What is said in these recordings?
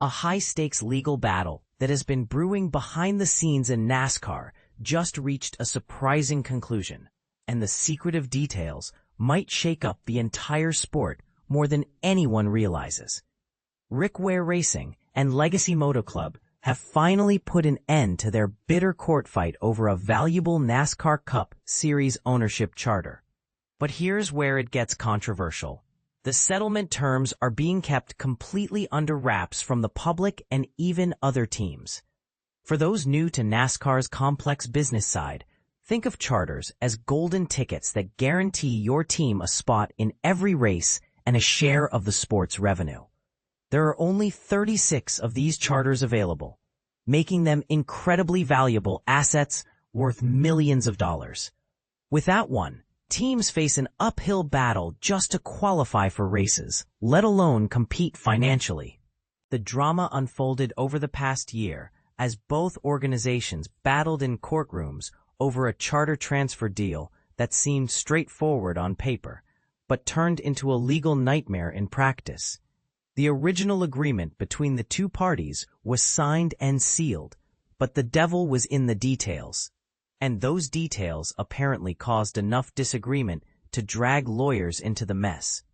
A high-stakes legal battle that has been brewing behind the scenes in NASCAR just reached a surprising conclusion, and the secretive details might shake up the entire sport more than anyone realizes. Ware Racing and Legacy Moto Club have finally put an end to their bitter court fight over a valuable NASCAR Cup Series ownership charter. But here's where it gets controversial. The settlement terms are being kept completely under wraps from the public and even other teams. For those new to NASCAR's complex business side, think of charters as golden tickets that guarantee your team a spot in every race and a share of the sport's revenue. There are only 36 of these charters available, making them incredibly valuable assets worth millions of dollars. Without one, teams face an uphill battle just to qualify for races, let alone compete financially. The drama unfolded over the past year as both organizations battled in courtrooms over a charter transfer deal that seemed straightforward on paper, but turned into a legal nightmare in practice. The original agreement between the two parties was signed and sealed, but the devil was in the details. And those details apparently caused enough disagreement to drag lawyers into the mess.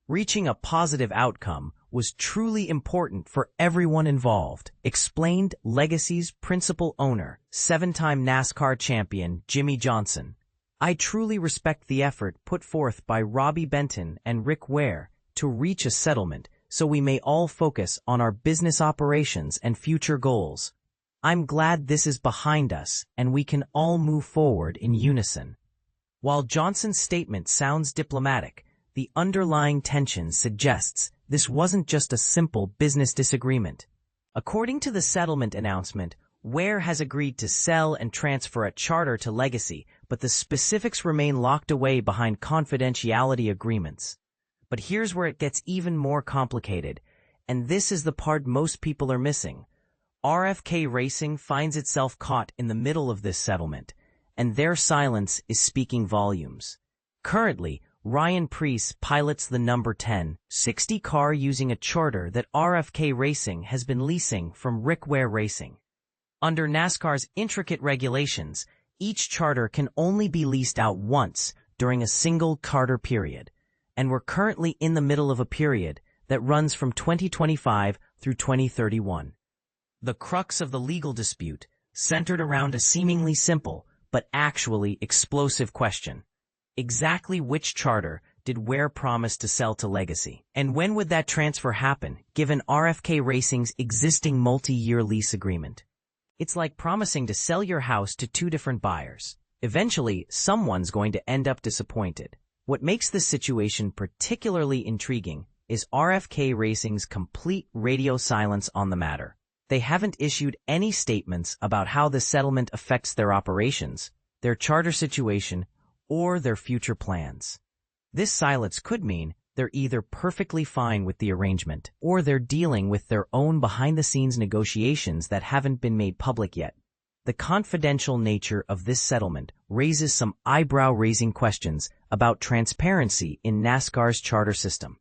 Reaching a positive outcome was truly important for everyone involved, explained Legacy's principal owner, 7-time NASCAR champion Jimmie Johnson. I truly respect the effort put forth by Robbie Benton and Rick Ware to reach a settlement so we may all focus on our business operations and future goals. I'm glad this is behind us and we can all move forward in unison. While Johnson's statement sounds diplomatic, the underlying tension suggests this wasn't just a simple business disagreement. According to the settlement announcement, Ware has agreed to sell and transfer a charter to Legacy, but the specifics remain locked away behind confidentiality agreements. But here's where it gets even more complicated, and this is the part most people are missing. RFK Racing finds itself caught in the middle of this settlement, and their silence is speaking volumes. Currently, Ryan Preece pilots the number 10 60 car using a charter that RFK Racing has been leasing from Ware Racing. Under NASCAR's intricate regulations, each charter can only be leased out once during a single charter period, and we're currently in the middle of a period that runs from 2025 through 2031. The crux of the legal dispute centered around a seemingly simple but actually explosive question. Exactly which charter did Ware promise to sell to Legacy? And when would that transfer happen, given RFK Racing's existing multi-year lease agreement? It's like promising to sell your house to two different buyers. Eventually, someone's going to end up disappointed. What makes this situation particularly intriguing is RFK Racing's complete radio silence on the matter. They haven't issued any statements about how the settlement affects their operations, their charter situation, or their future plans. This silence could mean they're either perfectly fine with the arrangement, or they're dealing with their own behind-the-scenes negotiations that haven't been made public yet. The confidential nature of this settlement raises some eyebrow-raising questions about transparency in NASCAR's charter system.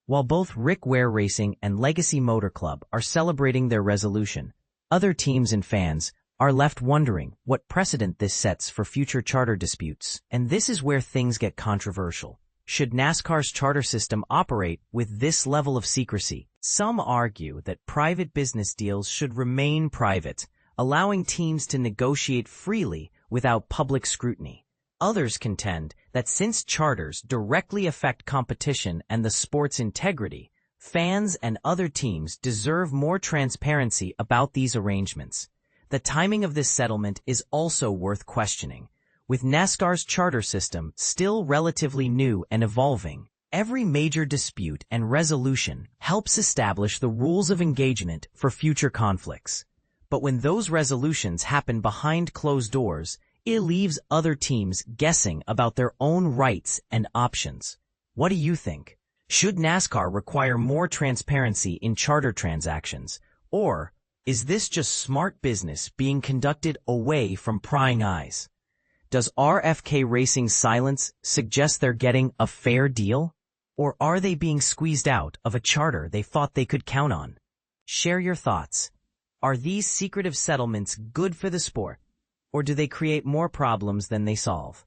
While both Ware Racing and Legacy Motor Club are celebrating their resolution, other teams and fans are left wondering what precedent this sets for future charter disputes. And this is where things get controversial. Should NASCAR's charter system operate with this level of secrecy? Some argue that private business deals should remain private, allowing teams to negotiate freely without public scrutiny. Others contend that since charters directly affect competition and the sport's integrity, fans and other teams deserve more transparency about these arrangements. The timing of this settlement is also worth questioning. With NASCAR's charter system still relatively new and evolving, every major dispute and resolution helps establish the rules of engagement for future conflicts. But when those resolutions happen behind closed doors, it leaves other teams guessing about their own rights and options. What do you think? Should NASCAR require more transparency in charter transactions? Or is this just smart business being conducted away from prying eyes? Does RFK Racing's silence suggest they're getting a fair deal? Or are they being squeezed out of a charter they thought they could count on? Share your thoughts. Are these secretive settlements good for the sport, or do they create more problems than they solve?